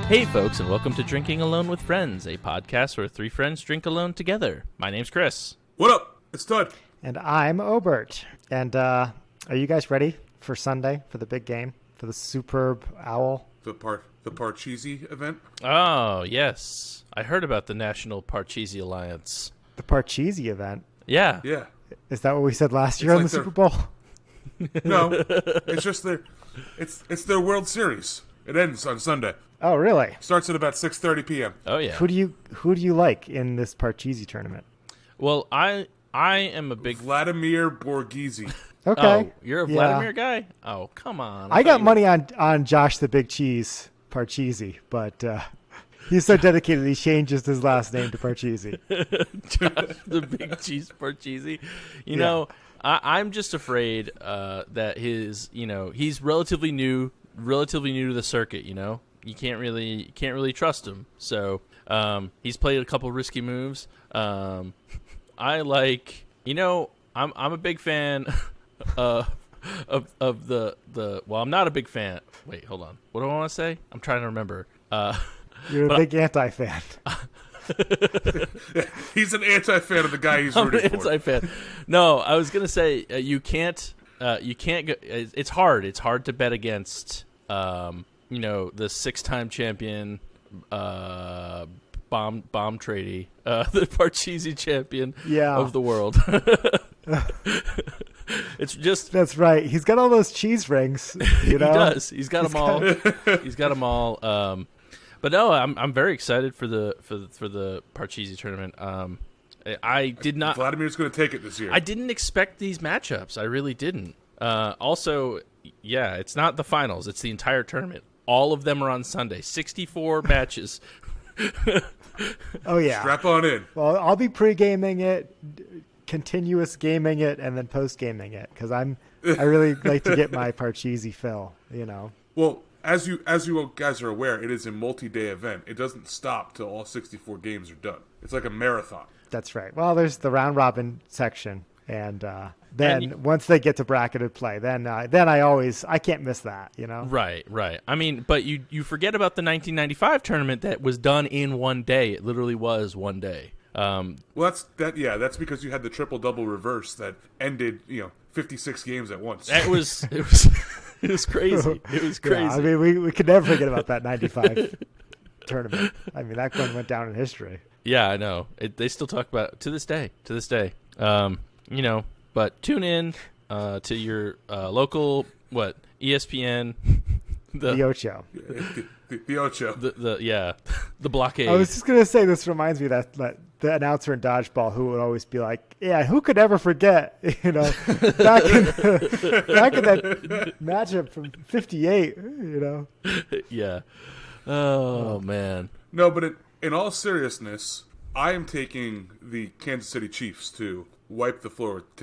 Hey folks, and welcome to Drinking Alone with Friends, a podcast where three friends drink alone together. My name's Chris. What up? It's Todd. And I'm Obert. And are you guys ready for Sunday, for the big game, for the Superb Owl? The Parcheesi event? Oh, yes. I heard about the National Parcheesi Alliance. The Parcheesi event? Yeah. Yeah. Is that what we said last year on the Super Bowl? No, it's just it's their World Series. It ends on Sunday. Oh, really? Starts at about 6:30 p.m. Oh, yeah. Who do you like in this Parcheesi tournament? Well, I am a big... Vladimir Borghese. Okay. Oh, you're a Vladimir guy? Oh, come on. I got money on Josh the Big Cheese Parcheesi, but he's so dedicated he changes his last name to Parcheesi. Josh the Big Cheese Parcheesi. You know, I'm just afraid that he's relatively new to the circuit, you know? You can't really trust him. So he's played a couple risky moves. I'm a big fan of the well, I'm not a big fan. Wait, hold on. What do I want to say? I'm trying to remember. You're a big anti-fan. He's an anti-fan of the guy he's rooting for. Anti-fan. No, I was gonna say you can't go. It's hard. It's hard to bet against. The 6-time champion, bomb tradie, the Parcheesi champion of the world. It's just that's right. He's got all those cheese rings. You know? He does. He's got them all. He's got them all. But no, I'm very excited for the Parcheesi tournament. I did not. Vladimir's going to take it this year. I didn't expect these matchups. I really didn't. Also, yeah, it's not the finals. It's the entire tournament. All of them are on Sunday. 64 matches. Oh, yeah. Strap on in. Well, I'll be pre-gaming it, continuous gaming it, and then post-gaming it, because I really like to get my Parcheesi fill, you know. Well, as you guys are aware, it is a multi-day event. It doesn't stop till all 64 games are done. It's like a marathon. That's right. Well, there's the round-robin section. And then once they get to bracketed play, then I can't miss that, you know? Right. I mean, but you forget about the 1995 tournament that was done in one day. It literally was one day. Well, that's because you had the triple-double reverse that ended, 56 games at once. It was crazy. It was crazy. Yeah, I mean, we could never forget about that 95 tournament. I mean, that one went down in history. Yeah, I know. They still talk about it to this day. But tune in to your local ESPN, the Ocho, the Ocho, the blockade. I was just gonna say, this reminds me that the announcer in dodgeball who would always be like, "Yeah, who could ever forget?" back in that matchup from '58, Yeah. Oh man. No, but in all seriousness, I am taking the Kansas City Chiefs to wipe the floor with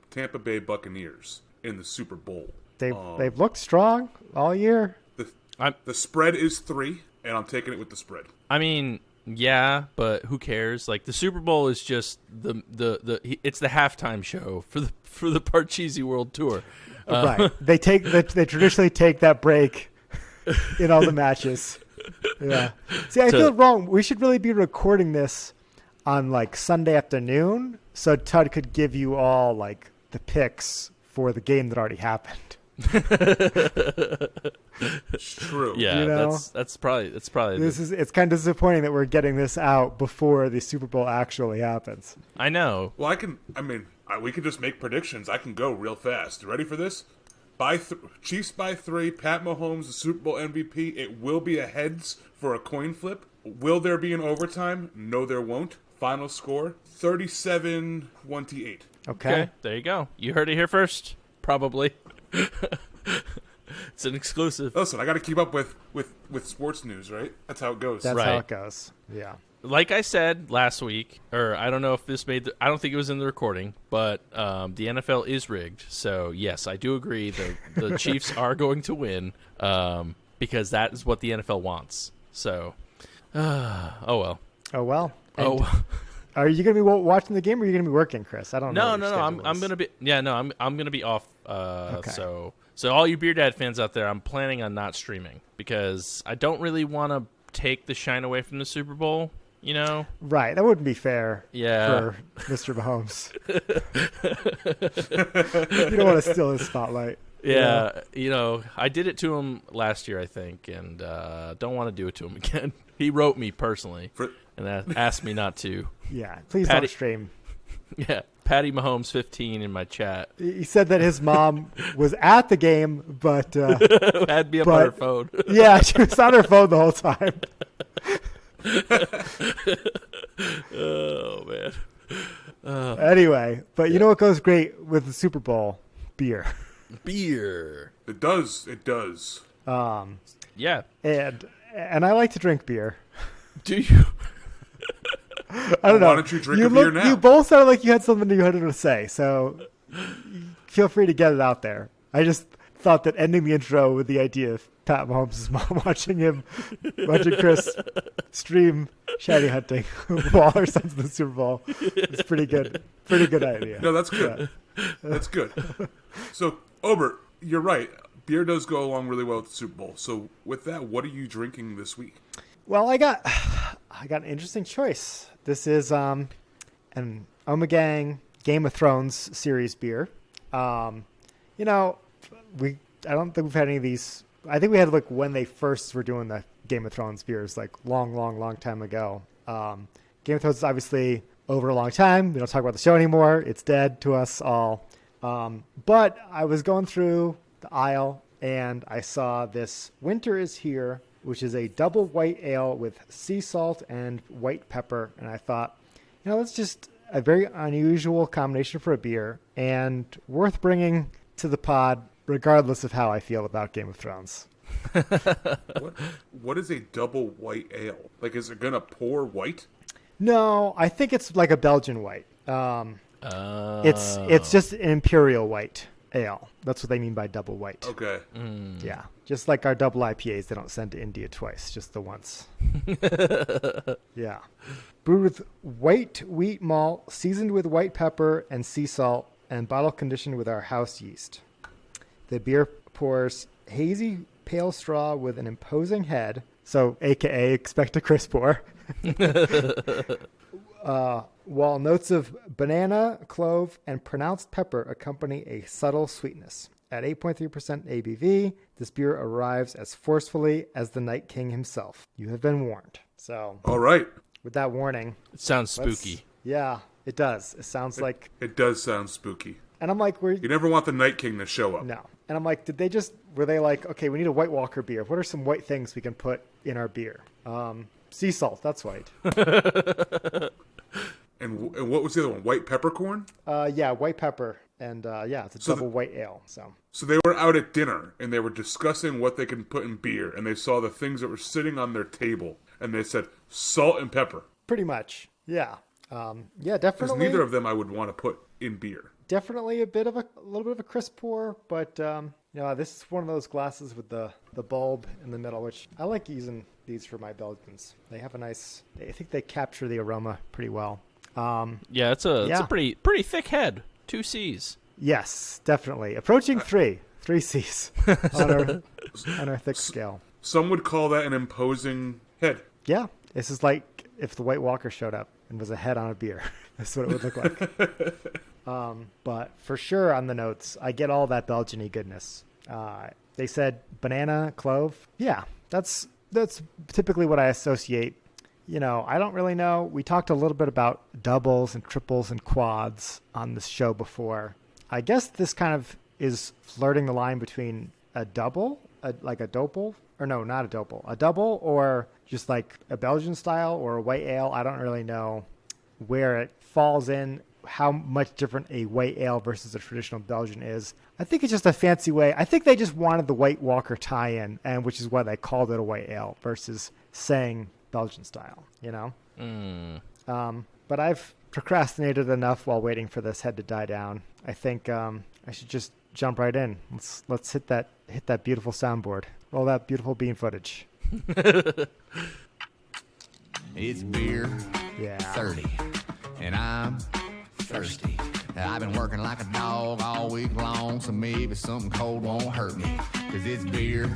Tampa Bay Buccaneers in the Super Bowl. They've looked strong all year. The spread is 3, and I'm taking it with the spread. I mean, yeah, but who cares? Like, the Super Bowl is just it's the halftime show for the Parcheesi World Tour. Right. They traditionally take that break in all the matches. Yeah. See, I feel wrong. We should really be recording this on Sunday afternoon, so Todd could give you all the picks for the game that already happened. It's true. Yeah, that's probably it's kind of disappointing that we're getting this out before the Super Bowl actually happens. I know. Well, we can just make predictions. I can go real fast. You ready for this? Chiefs by 3. Pat Mahomes, the Super Bowl MVP. It will be a heads for a coin flip. Will there be an overtime? No, there won't. Final score, 37-28. Okay. There you go. You heard it here first, probably. It's an exclusive. Listen, I got to keep up with sports news, right? That's how it goes. That's how it goes. Yeah. Like I said last week, or I don't know if this I don't think it was in the recording, but the NFL is rigged. So, yes, I do agree the Chiefs are going to win because that is what the NFL wants. So, oh well. Oh, well. And are you going to be watching the game, or are you going to be working, Chris? I don't know. No. I'm going to be. Yeah, no. I'm going to be off. Okay. So all you Beer Dad fans out there, I'm planning on not streaming because I don't really want to take the shine away from the Super Bowl. You know, Right. That wouldn't be fair. Yeah. For Mr. Mahomes. You don't want to steal his spotlight. yeah. You know, I did it to him last year, I think, and don't want to do it to him again. He wrote me personally and asked me not to. Yeah. Please Patty- don't stream. Yeah, Patty Mahomes 15 in my chat. He said that his mom was at the game, but Had me up on her phone. yeah, she was on her phone the whole time. Oh man. Anyway, but you know what goes great with the Super Bowl? Beer. Beer. It does. It does. Yeah. And I like to drink beer. Do you? I don't know. Why don't you drink a beer now? You both sounded like you had something you had to say, so feel free to get it out there. I just thought that ending the intro with the idea of Pat Mahomes' mom watching Chris stream shiny hunting while her son's in the Super Bowl is pretty good. Pretty good idea. No, that's good. That's good. So, Obert, you're right. Beer does go along really well with the Super Bowl. So, with that, what are you drinking this week? Well, I got an interesting choice. This is an Omegang Game of Thrones series beer. I don't think we've had any of these. I think we had like when they first were doing the Game of Thrones beers, like long time ago. Game of Thrones is obviously over a long time. We don't talk about the show anymore. It's dead to us all. But I was going through the aisle and I saw this Winter is Here, which is a double white ale with sea salt and white pepper. And I thought, that's just a very unusual combination for a beer and worth bringing to the pod, regardless of how I feel about Game of Thrones. What is a double white ale? Like, is it going to pour white? No, I think it's like a Belgian white. It's just an imperial white ale. That's what they mean by double white. Okay. Yeah, just like our double IPAs, they don't send to India twice, just the once. Yeah. Brewed with white wheat malt, seasoned with white pepper and sea salt, and bottle conditioned with our house yeast. The beer pours hazy pale straw with an imposing head, so AKA expect a crisp pour. While notes of banana, clove, and pronounced pepper accompany a subtle sweetness. At 8.3% ABV, this beer arrives as forcefully as the Night King himself. You have been warned. So, all right. With that warning, It sounds spooky. Yeah, it does. It sounds like. It does sound spooky. And I'm like, You never want the Night King to show up. No. And I'm like, were they like, okay, we need a White Walker beer. What are some white things we can put in our beer? Sea salt, that's white. And what was the other one? White peppercorn? Yeah, white pepper. And it's a double white ale. So they were out at dinner and they were discussing what they can put in beer, and they saw the things that were sitting on their table, and they said salt and pepper. Pretty much, yeah. Yeah, Because definitely. neither of them I would want to put in beer. Definitely a little bit of a crisp pour, but this is one of those glasses with the bulb in the middle, which I like using these for my Belgians. They have I think they capture the aroma pretty well. Yeah, it's a pretty thick head. 2 C's. Yes, definitely. Approaching 3 C's on our thick scale. Some would call that an imposing head. Yeah, this is like if the White Walker showed up and was a head on a beer. That's what it would look like. But for sure on the notes, I get all that Belgian-y goodness. They said banana, clove. Yeah, that's typically what I associate. I don't really know. We talked a little bit about doubles and triples and quads on this show before. I guess this kind of is flirting the line between a double, like a doppel, or no, not a doppel, a double, or just like a Belgian style or a white ale. I don't really know where it falls in, how much different a white ale versus a traditional Belgian is. I think it's just a fancy way. I think they just wanted the White Walker tie-in, and which is why they called it a white ale versus saying Belgian style, But I've procrastinated enough while waiting for this head to die down. I think I should just jump right in. Let's hit that beautiful soundboard. Roll that beautiful bean footage. It's beer Yeah. 30, and I'm thirsty. I've been working like a dog all week long, so maybe something cold won't hurt me. 'Cause it's beer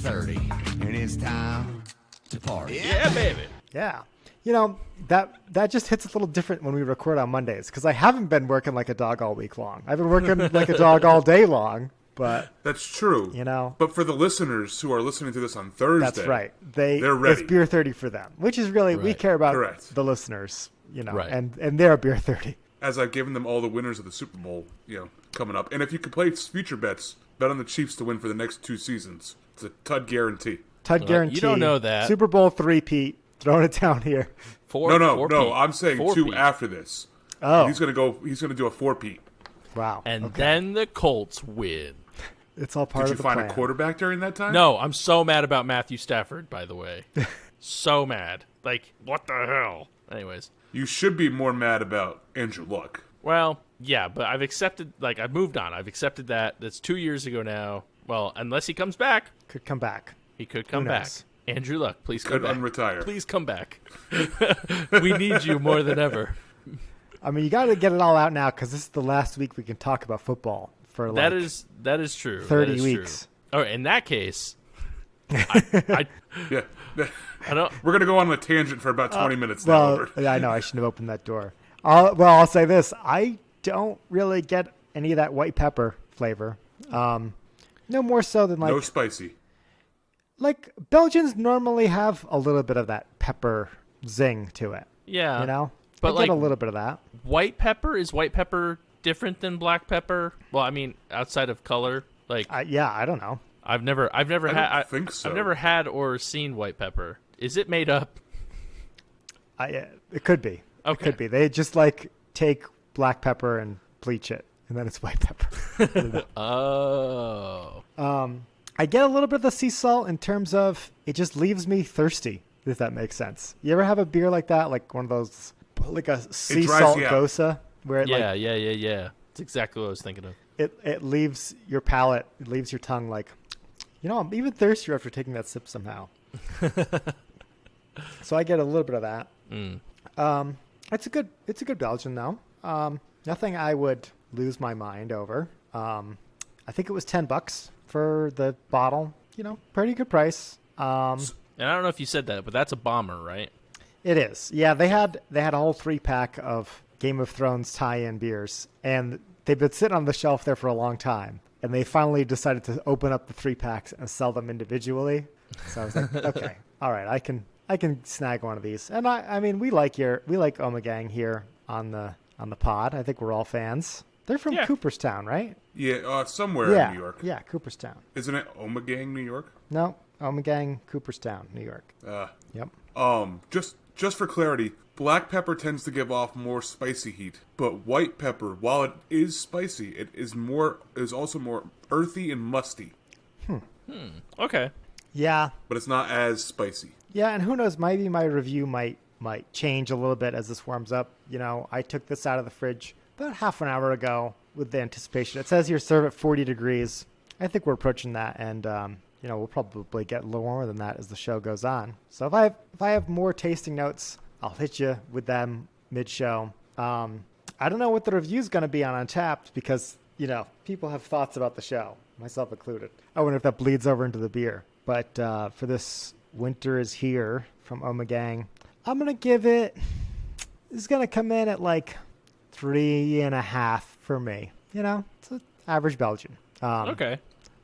30, and it's time to party. Yeah, baby. Yeah. You know, that just hits a little different when we record on Mondays because I haven't been working like a dog all week long. I've been working like a dog all day long, but That's true. you know. But for the listeners who are listening to this on Thursday, That's right. They're ready. It's beer 30 for them, which is really, we Right. care about Correct. the listeners, you know, Right. and they're beer 30. as I've given them all the winners of the Super Bowl, coming up. And if you could play future bets, bet on the Chiefs to win for the next 2 seasons. It's a Tud guarantee. Tud guarantee. you don't know that. Super Bowl 3-peat. Throwing it down here. No. I'm saying 2 after this. Oh. He's gonna do a 4-peat. Wow. And Okay. then the Colts win. It's all part Did you of the find plan. a quarterback during that time? No, I'm so mad about Matthew Stafford, by the way. So mad. Like, what the hell? Anyways. You should be more mad about Andrew Luck. Well, yeah, but I've accepted, I've moved on. I've accepted that. That's 2 years ago now. Well, unless he comes back. Could come back. He could come Who back. knows? Andrew Luck, please Could come back. unretire. Please come back. We need you more than ever. I mean, you got to get it all out now because this is the last week we can talk about football for That is true. 30 that is weeks. True. Oh, in that case, I Yeah. don't. We're going to go on a tangent for about 20 minutes now, Well, Albert. I know I shouldn't have opened that door. I'll say this: I don't really get any of that white pepper flavor. No more so than No spicy. like Belgians normally have a little bit of that pepper zing to it. Yeah, You know, but I get like a little bit of that. white pepper, is white pepper different than black pepper? Well, I mean, outside of color, like Yeah, I don't know. I've never I had. don't think so. I've never had or seen white pepper. Is it made up? It could be. It Okay. could be. They just take black pepper and bleach it, and then it's white pepper. Oh, I get a little bit of the sea salt in terms of it just leaves me thirsty, if that makes sense. You ever have a beer like that, like one of those, like a sea dries salt you out. gosa, where it yeah. It's exactly what I was thinking of. it leaves your palate, it leaves your tongue like, I'm even thirstier after taking that sip somehow. So I get a little bit of that. It's a good Belgian though. Nothing I would lose my mind over. I think it was $10 for the bottle. Pretty good price. And I don't know if you said that, but that's a bomber, right? It is. Yeah, they had a whole 3-pack of Game of Thrones tie-in beers, and they've been sitting on the shelf there for a long time. And they finally decided to open up the 3-packs and sell them individually. So I was like, okay, all right, I can snag one of these. And I mean, we like Omegang here on the pod. I think we're all fans. They're from Cooperstown, right? Yeah, somewhere in New York. Yeah, Cooperstown. Isn't it Omegang, New York? No, Omegang, Cooperstown, New York. Yep. Just for clarity, black pepper tends to give off more spicy heat, but white pepper, while it is spicy, it is also more earthy and musty. Okay. Yeah. But it's not as spicy. Yeah, and who knows, maybe my review might change a little bit as this warms up. I took this out of the fridge about half an hour ago with the anticipation. It says here serve at 40 degrees. I think we're approaching that, and we'll probably get a little warmer than that as the show goes on. So if I have more tasting notes, I'll hit you with them mid-show. I don't know what the review's going to be on Untapped because, people have thoughts about the show, myself included. I wonder if that bleeds over into the beer. But for this Winter is Here from Omegang, I'm going to give it, it's going to come in at 3.5 for me. It's an average Belgian. Okay.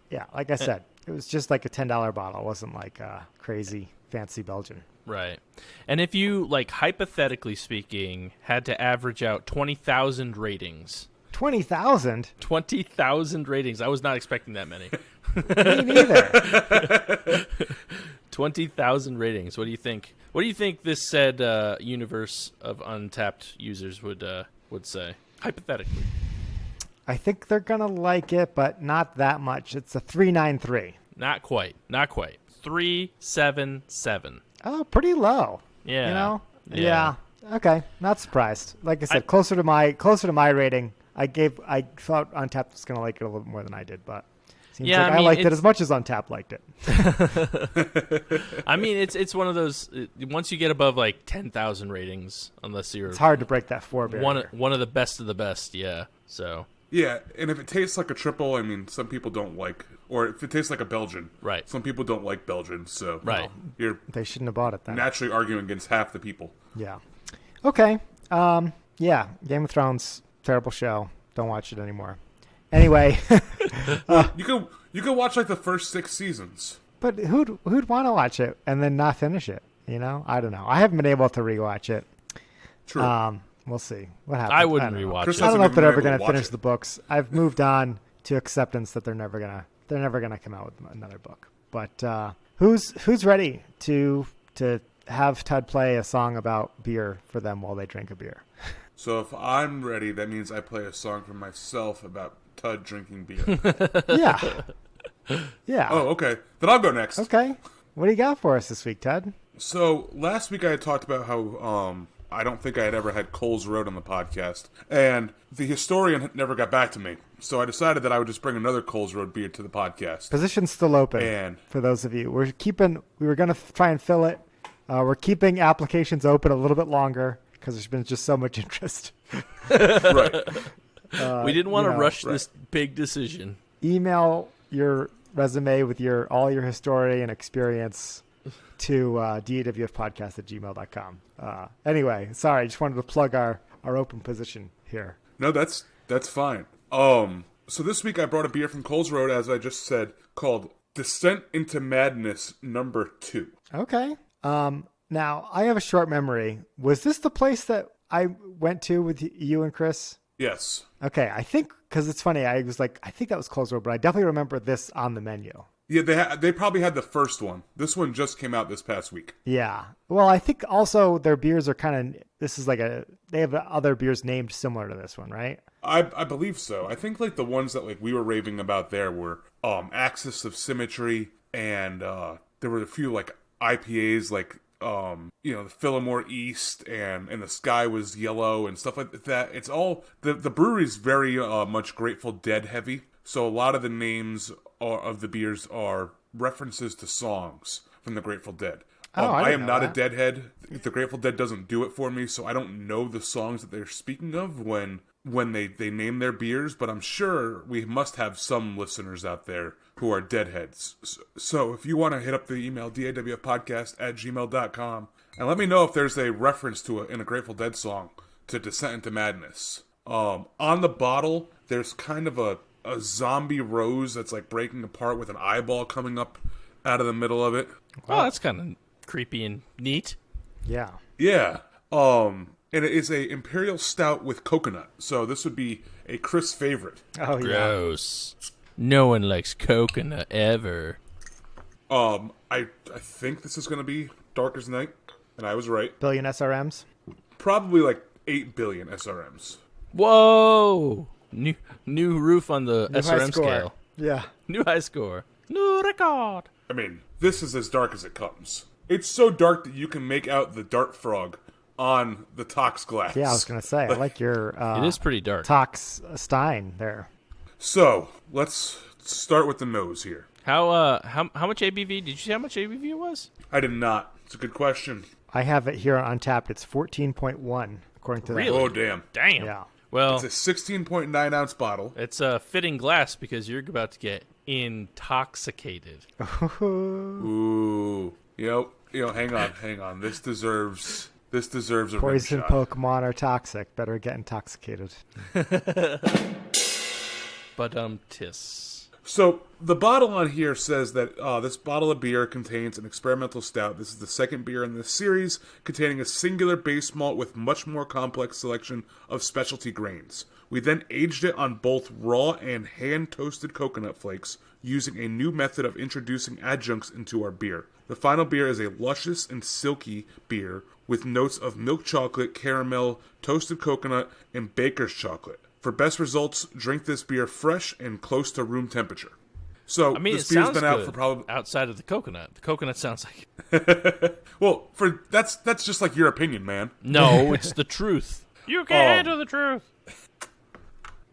Yeah, like I said, it was just like a $10 bottle. It wasn't like a crazy fancy Belgian. Right. And if you, hypothetically speaking, had to average out 20,000 ratings. 20,000? 20,000 ratings. I was not expecting that many. Me neither. 20,000 ratings. What do you think? What do you think this said universe of Untapped users would say? Hypothetically. I think they're going to like it, but not that much. It's a 3.93. Not quite. 3.77. Oh, pretty low. Yeah. Yeah. Okay. Not surprised. Like I said, closer to my rating. I thought Untapped was going to like it a little more than I did, but seems like I liked it as much as Untapped liked it. I mean, it's one of those. Once you get above 10,000 ratings, unless you're It's hard to break that 4 barrier. one of the best of the best. Yeah. So. Yeah, and if it tastes like a triple, I mean, some people don't like, or if it tastes like a Belgian, Right. some people don't like Belgians, so Right. you're They shouldn't have bought it then. naturally arguing against half the people. Yeah. Okay. Yeah. Game of Thrones, terrible show. Don't watch it anymore. Anyway, You could watch like the first 6 seasons. but who'd want to watch it and then not finish it? You know, I don't know. I haven't been able to rewatch it. True. We'll see what happens. I wouldn't don't know. rewatch Chris it. I don't know if they're ever going going to finish the books. I've moved on to acceptance that they're never gonna come out with another book. But who's ready to have Tud play a song about beer for them while they drink a beer? So if I'm ready, that means I play a song for myself about Tud drinking beer. Yeah. Yeah. Oh, okay. Then I'll go next. Okay. What do you got for us this week, Ted? So last week I had talked about how I don't think I had ever had Cole's Road on the podcast, and the historian never got back to me. So I decided that I would just bring another Cole's Road beer to the podcast. Position's still open And for those of you. We were going to try and fill it. We're keeping applications open a little bit longer because there's been just so much interest. right. We didn't want to you know, rush this big decision. Email your resume with all your historian experience to dawfpodcast@gmail.com. Anyway, sorry, I just wanted to plug our open position here. No, that's fine. So this week I brought a beer from Cole's Road, as I just said, called Descent into Madness No. 2. Okay. Now, I have a short memory. Was this the place that I went to with you and Chris? Yes. Okay, I think, because it's funny, I was like, I think that was Cole's Road, but I definitely remember this on the menu. Yeah, they probably had the first one. This one just came out this past week. Yeah. Well, I think also their beers are kind of, this is like they have other beers named similar to this one, right? I believe so. I think like the ones that like we were raving about there were Axis of Symmetry, and there were a few like IPAs like the Fillmore East and the sky was yellow and stuff like that. It's all the brewery's very much Grateful Dead heavy. So a lot of the names of the beers are references to songs from the Grateful Dead. I am not a Deadhead. The Grateful Dead doesn't do it for me, so I don't know the songs that they're speaking of when they name their beers, but I'm sure we must have some listeners out there who are Deadheads. So if you want to hit up the email, dawfpodcast@gmail.com, and let me know if there's a reference in a Grateful Dead song to Descent into Madness. On the bottle, there's kind of a zombie rose that's like breaking apart with an eyeball coming up out of the middle of it. Wow, that's kind of creepy and neat. Yeah. Yeah. And it is a Imperial Stout with coconut. So this would be a Chris favorite. Oh, yeah. Gross. No one likes coconut ever. I think this is going to be Dark as Night, and I was right. Billion SRMs? Probably like 8 billion SRMs. Whoa! New roof on the New high SRM score. scale. Yeah. New high score. New record. I mean, this is as dark as it comes. It's so dark that you can make out the dart frog on the Tox glass. Yeah, I was going to say, I like your It is pretty dark. Tox Stein there. So, let's start with the nose here. How much ABV? Did you see how much ABV it was? I did not. It's a good question. I have it here on Untapped. It's 14.1, according to that. Really? Oh, damn. Damn. Yeah. Well, It's a 16.9 ounce bottle. it's a fitting glass because you're about to get intoxicated. Ooh. Hang on. This deserves a Poison rim shot. Pokemon are toxic. Better get intoxicated. But tis. So the bottle on here says that this bottle of beer contains an experimental stout. This is the second beer in this series, containing a singular base malt with much more complex selection of specialty grains. We then aged it on both raw and hand-toasted coconut flakes, using a new method of introducing adjuncts into our beer. The final beer is a luscious and silky beer with notes of milk chocolate, caramel, toasted coconut, and baker's chocolate. For best results, drink this beer fresh and close to room temperature. So I mean, this it beer's sounds been out good for probably outside of the coconut. The coconut sounds like well, that's just like your opinion, man. no. It's the truth. You can't handle the truth.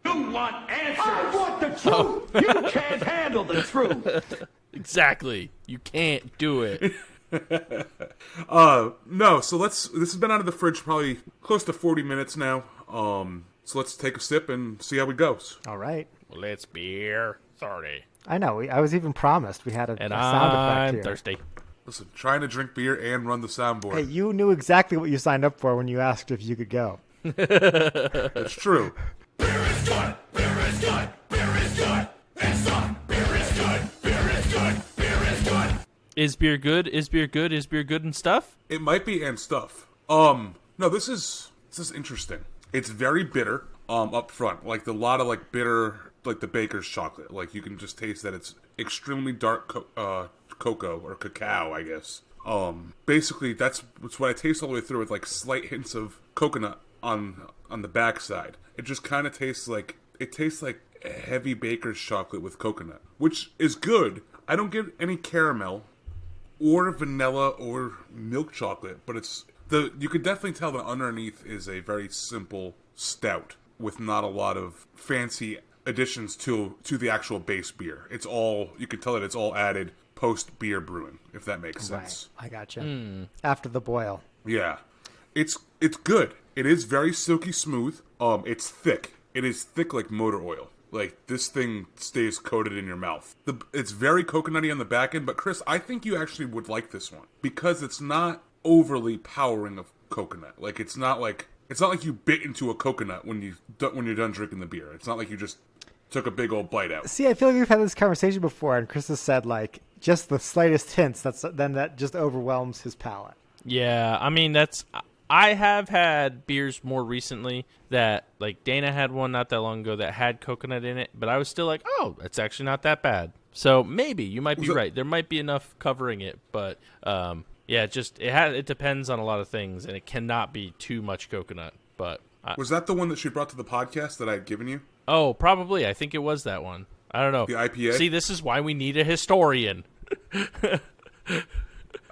You want answers? I want the truth. You can't handle the truth. Exactly. You can't do it. No. So this has been out of the fridge probably close to 40 minutes now. So let's take a sip and see how it goes. All right. Well, it's beer 30. I know. I was even promised we had a And sound effect I'm here. thirsty. Listen, trying to drink beer and run the soundboard. Hey, you knew exactly what you signed up for when you asked if you could go. It's true. Is beer good? Is beer good? Is beer good and stuff? It might be and stuff. No, this is interesting. It's very bitter. Up front, like a lot of like bitter, like the baker's chocolate. Like you can just taste that it's extremely dark cocoa or cacao, I guess. Basically that's what I taste all the way through with like slight hints of coconut on the backside. It just kind of tastes like heavy baker's chocolate with coconut, which is good. I don't get any caramel or vanilla or milk chocolate, but you could definitely tell that underneath is a very simple stout with not a lot of fancy additions to the actual base beer. It's all, you can tell that it's all added post beer brewing, if that makes sense. Right. I gotcha. After the boil. Yeah. It's good. It is very silky smooth. It's thick. It is thick like motor oil. Like, this thing stays coated in your mouth. It's very coconutty on the back end, but Chris, I think you actually would like this one because it's not overly powering of coconut. Like, it's not like you bit into a coconut when you're done drinking the beer. It's not like you just took a big old bite out. See, I feel like we've had this conversation before, and Chris has said, like, just the slightest hints, that just overwhelms his palate. Yeah, I mean, I have had beers more recently that, like, Dana had one not that long ago that had coconut in it, but I was still like, oh, it's actually not that bad. So maybe you might be right. There might be enough covering it, but yeah, it depends on a lot of things, and it cannot be too much coconut. But was that the one that she brought to the podcast that I had given you? Oh, probably. I think it was that one. I don't know. The IPA? See, this is why we need a historian.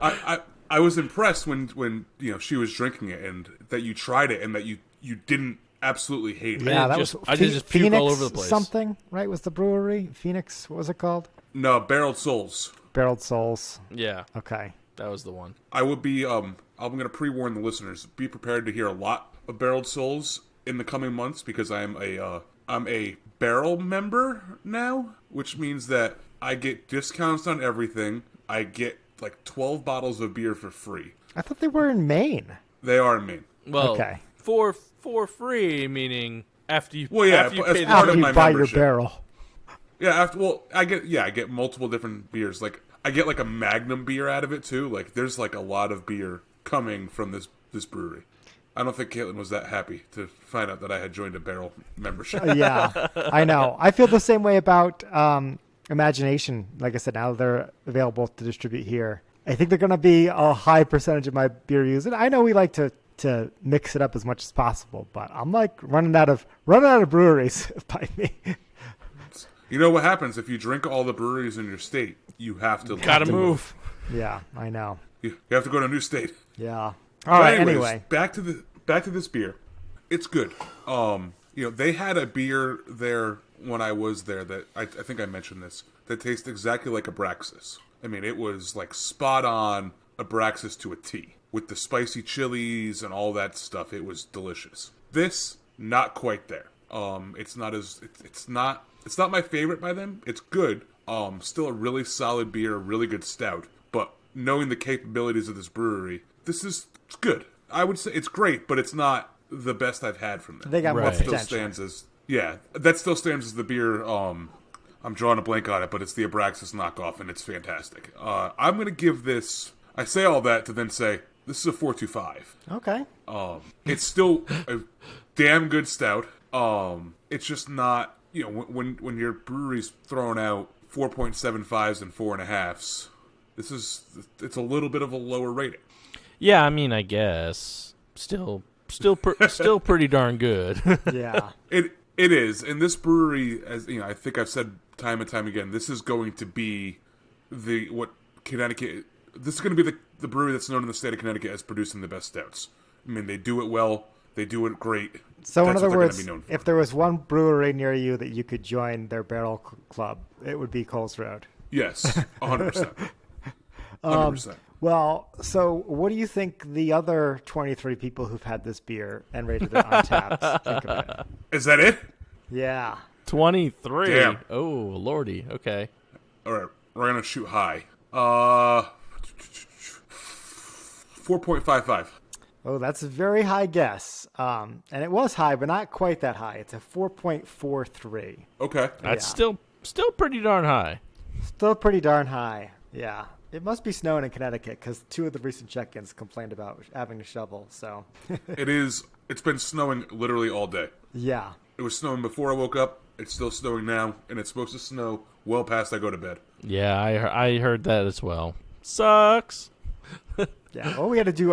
I was impressed when she was drinking it and that you tried it and that you didn't absolutely hate it. Yeah, I did just puke Phoenix all over the place. Something, right? Was the brewery Phoenix? What was it called? No, Barreled Souls. Barreled Souls. Yeah, Okay. that was the one. I would be I'm going to pre-warn the listeners. Be prepared to hear a lot of Barreled Souls in the coming months because I'm a Barrel member now, which means that I get discounts on everything. I get like 12 bottles of beer for free. I thought they were in Maine. They are in Maine. Well, Okay. for free, meaning after you As pay part the of After you my buy membership. your barrel. Yeah, I get multiple different beers. Like I get like a Magnum beer out of it too. Like there's like a lot of beer coming from this brewery. I don't think Caitlin was that happy to find out that I had joined a Barrel membership. Yeah, I know. I feel the same way about Imagination. Like I said, now they're available to distribute here. I think they're going to be a high percentage of my beer use. And I know we like to mix it up as much as possible, but I'm like running out of breweries by me. You know what happens if you drink all the breweries in your state? You have to Gotta move. Yeah, I know. You have to go to a new state. Yeah. All right. Anyways, Anyway, back to this beer. It's good. They had a beer there when I was there that I think I mentioned this that tastes exactly like Abraxas. I mean, it was like spot on Abraxas to a T with the spicy chilies and all that stuff. It was delicious. This not quite there. It's not my favorite by them. It's good. Still a really solid beer, really good stout. But knowing the capabilities of this brewery, it's good. I would say it's great, but it's not the best I've had from them. they got more Right. potential. That still stands as the beer. I'm drawing a blank on it, but it's the Abraxas knockoff, and it's fantastic. I'm going to give this. I say all that to then say this is a 4.25. Okay. It's still a damn good stout. It's just not. When your brewery's throwing out 4.75s and 4.5s, it's a little bit of a lower rating. Yeah, I mean, I guess still pretty darn good. Yeah. It is, and this brewery, as I think I've said time and time again, this is going to be Connecticut. This is going to be the brewery that's known in the state of Connecticut as producing the best stouts. I mean, they do it well. They do it great. So That's in other what they're words, gonna be known for. if there was one brewery near you that you could join their club, it would be Coles Road. Yes, 100%. 100%. Well, so what do you think the other 23 people who've had this beer and rated it Untapped think of it? Is that it? Yeah. 23. Damn. Oh, lordy. Okay. All right, we're gonna shoot high. 4.55. Oh, that's a very high guess. And it was high, but not quite that high. It's a 4.43. Okay. That's Yeah. still pretty darn high. Still pretty darn high. Yeah. It must be snowing in Connecticut because 2 of the recent check-ins complained about having to shovel. So, It is. It's been snowing literally all day. yeah. It was snowing before I woke up. It's still snowing now, and it's supposed to snow well past I go to bed. Yeah, I heard that as well. Sucks. Yeah. Well, we had to do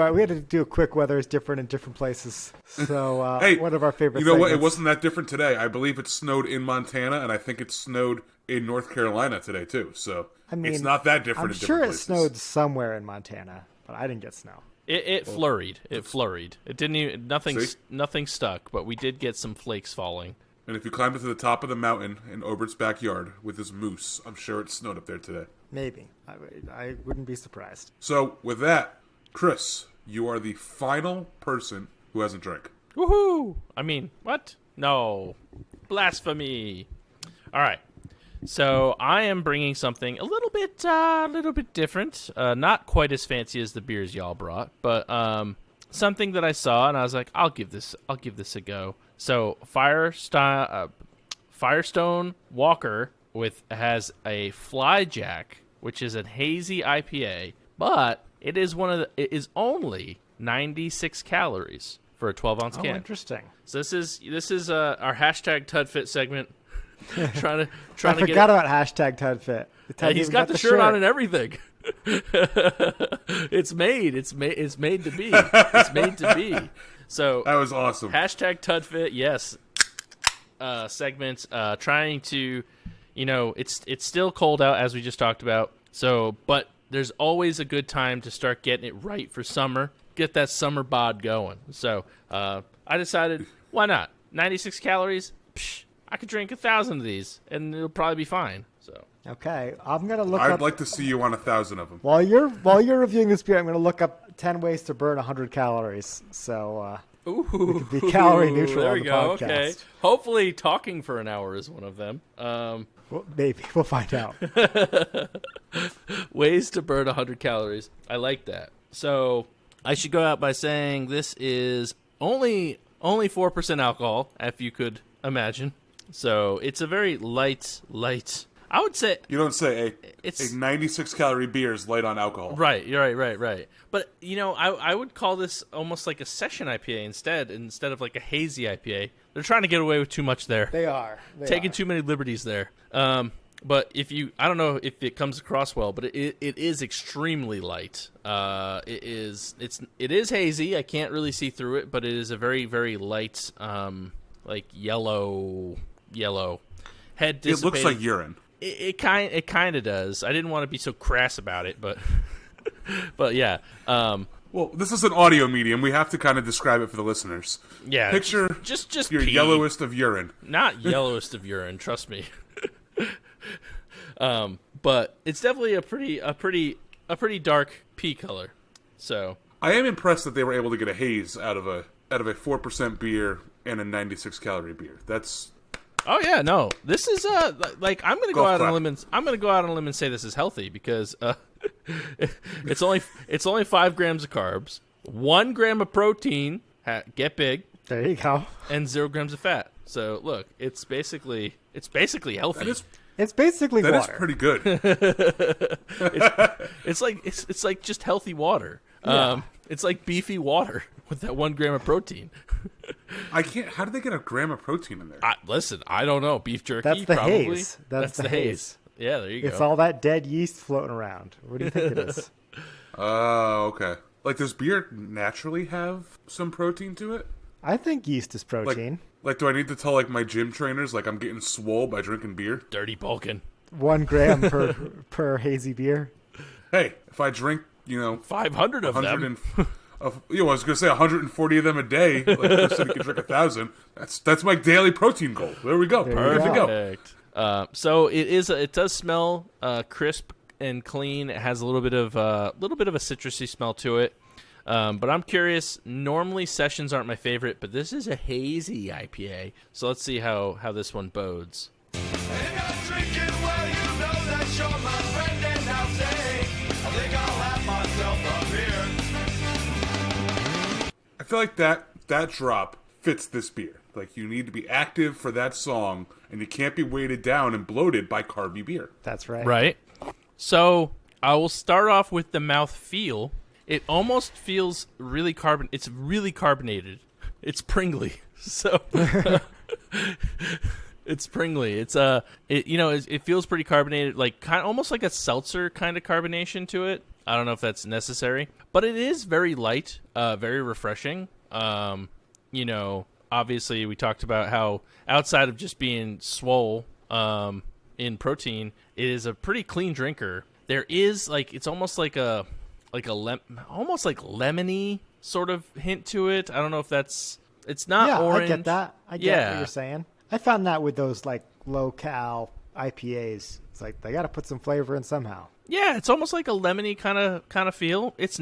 a quick weather is different in different places. So, Hey, one of our favorite. You know what? It segments. wasn't that different today. I believe it snowed in Montana, and I think it snowed in North Carolina today too. So I mean, it's not that different. I'm in sure different it places. snowed somewhere in Montana, but I didn't get snow. It flurried. It flurried. It didn't even See? nothing stuck, but we did get some flakes falling. And if you climbed to the top of the mountain in Obert's backyard with his moose, I'm sure it snowed up there today. Maybe. I wouldn't be surprised. So with that, Chris, you are the final person who hasn't drank. Woohoo! I mean, what? No. Blasphemy. All right. So I am bringing something a little bit different. Not quite as fancy as the beers y'all brought, but something that I saw and I was like, I'll give this a go. So Firestone Walker has a Fly Jack, which is a hazy IPA, but it is only 96 calories for a 12-ounce can. Oh, interesting. So this is our hashtag TUDFit segment. trying I to get forgot about hashtag TUDFit. He's got the shirt on and everything. It's made to be. It's made to be. So That was awesome. hashtag TUDFit, yes. Segments trying to, it's still cold out as we just talked about. So, but there's always a good time to start getting it right for summer. Get that summer bod going. So I decided, why not? 96 calories. Psh, I could drink 1,000 of these, and it'll probably be fine. So Okay, I'm gonna look I'd up like to see you on 1,000 of them. while you're reviewing this beer. I'm gonna look up 10 ways to burn 100 calories. So we could be calorie neutral there on we the go. podcast. Okay. Hopefully, talking for an hour is one of them. Well, maybe we'll find out. Ways to burn 100 calories. I like that. So I should go out by saying this is only 4% alcohol, if you could imagine. So it's a very light. I would say You don't say It's- a 96 calorie beer is light on alcohol. right. You're right. But I would call this almost like a session IPA instead of like a hazy IPA. They're trying to get away with too much there. They are Taking too many liberties there. But I don't know if it comes across well, but it is extremely light. It is hazy. I can't really see through it, but it is a very, very light, like yellow head. It looks dissipating. like urine. It kind of does. I didn't want to be so crass about it, but yeah. Well, this is an audio medium. We have to kind of describe it for the listeners. Yeah, Picture just your pee. yellowest of urine. Not yellowest of urine, trust me. But it's definitely a pretty dark pea color. So I am impressed that they were able to get a haze out of a 4% beer and a 96 calorie beer. That's oh yeah, no, this is like I'm gonna go Golf out on a clap. limb. I'm gonna go out on a limb and say this is healthy because it's only 5 grams of carbs, 1 gram of protein. Get big. There you go. And 0 grams of fat. So look, it's basically healthy. It's basically that is water. pretty good. It's like just healthy water. Yeah. It's like beefy water with that 1 gram of protein. I can't. How did they get a gram of protein in there? Listen, I don't know. Beef jerky, That's the probably. haze. That's the the haze. Yeah, there you go. It's all that dead yeast floating around. What do you think it is? Oh, okay. Like, does beer naturally have some protein to it? I think yeast is protein. Like, do I need to tell like my gym trainers like I'm getting swole by drinking beer? Dirty bulking. 1 gram per hazy beer. Hey, if I drink, 500 of 100 them. I was gonna say 140 of them a day. Like Chris said, he can drink 1,000. That's my daily protein goal. There we go. There you Perfect. go. Perfect. So it does smell crisp and clean. It has a little bit of a citrusy smell to it. But I'm curious. Normally sessions aren't my favorite, but this is a hazy IPA. So let's see how this one bodes. I feel like that drop fits this beer. Like, you need to be active for that song, and you can't be weighted down and bloated by carby beer. That's right. Right. So I will start off with the mouth feel. It almost feels really It's really carbonated. It's pringly. So it's pringly. It feels pretty carbonated, like almost like a seltzer kind of carbonation to it. I don't know if that's necessary, but it is very light, very refreshing. Obviously we talked about how outside of just being swole in protein, it is a pretty clean drinker. There is it's almost like almost like lemony sort of hint to it. I don't know if it's not orange. I get that. I get what you're saying. I found that with those low cal IPAs. It's like they got to put some flavor in somehow. Yeah, it's almost like a lemony kind of feel. It's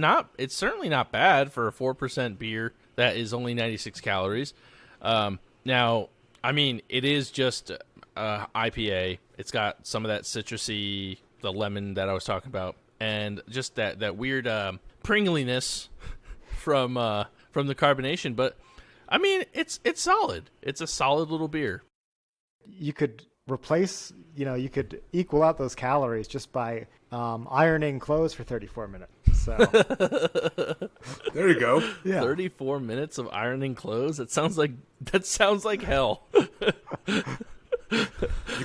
certainly not bad for a 4% beer that is only 96 calories. Now, I mean, it is just IPA. It's got some of that citrusy, the lemon that I was talking about, and just that weird pringliness from the carbonation. But I mean, it's solid. It's a solid little beer. You could replace, you could equal out those calories just by ironing clothes for 34 minutes. So there you go. Yeah. 34 minutes of ironing clothes. That sounds like hell. You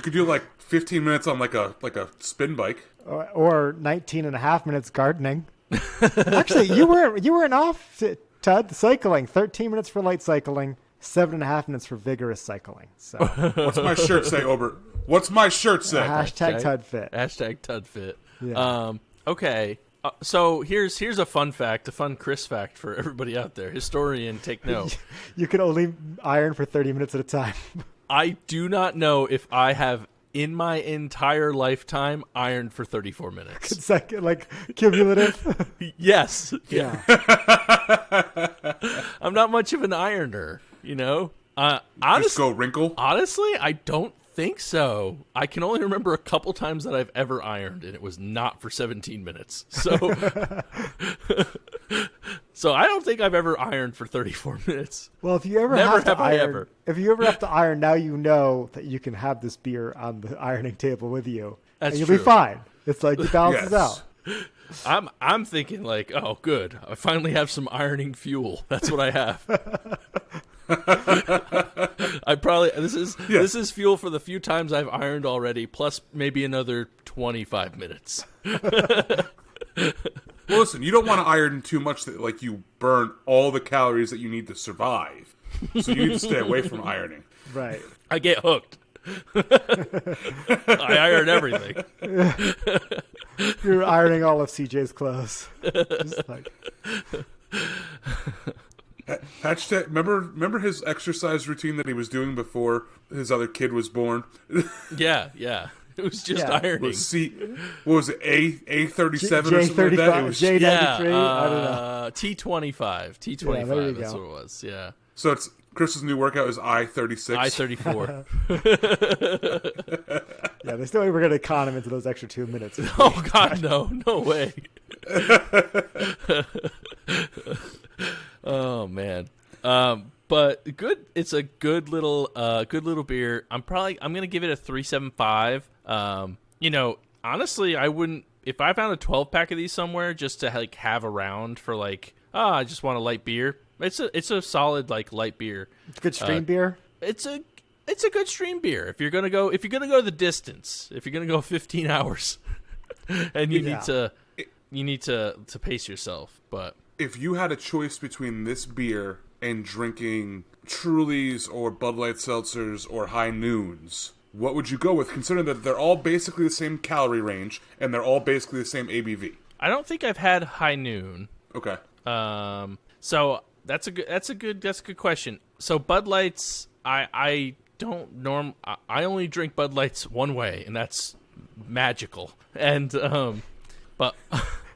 could do 15 minutes on like a spin bike, or 19 and a half minutes gardening. Actually, you weren't off, Tud. Cycling, 13 minutes for light cycling, 7.5 minutes for vigorous cycling. So what's my shirt say, Obert? What's my shirt say? Hashtag TudFit. Hashtag TudFit. Yeah. Okay. So here's a fun Chris fact for everybody out there. Historian, take note. You can only iron for 30 minutes at a time. I do not know if I have in my entire lifetime ironed for 34 minutes. It's cumulative. Yes. Yeah. I'm not much of an ironer, Honestly, Just go wrinkle. Honestly, I don't think so. I can only remember a couple times that I've ever ironed, and it was not for 17 minutes. So, so I don't think I've ever ironed for 34 minutes. Well, if you ever if you ever have to iron, now you know that you can have this beer on the ironing table with you, and you'll be fine. It's like it balances out. I'm thinking oh, good. I finally have some ironing fuel. That's what I have. This is fuel for the few times I've ironed already, plus maybe another 25 minutes. Well, listen, you don't want to iron too much that you burn all the calories that you need to survive. So you need to stay away from ironing. Right. I get hooked. I iron everything. You're ironing all of CJ's clothes. Just Hashtag, remember his exercise routine that he was doing before his other kid was born? Yeah. It was just ironing. What was it, A37 or something like that? It was J93, I don't know. T25. Yeah, there you That's go. what it was, yeah. So it's Chris's new workout is I-36. I-34. Yeah, there's no way we're going to con him into those extra 2 minutes. Oh, God, no way. Oh, man. But good. It's a good little beer. I'm going to give it a 3.75. Honestly, I wouldn't, if I found a 12-pack of these somewhere just to have around for I just want a light beer. It's a solid light beer. It's a good stream beer. It's a good stream beer. If you're gonna go the distance, if you're gonna go 15 hours, and you need to pace yourself. But if you had a choice between this beer and drinking Trulies or Bud Light seltzers or High Noons, what would you go with? Considering that they're all basically the same calorie range and they're all basically the same ABV. I don't think I've had High Noon. Okay. So that's a good question. So Bud Lights, I only drink Bud Lights one way, and that's magical. And but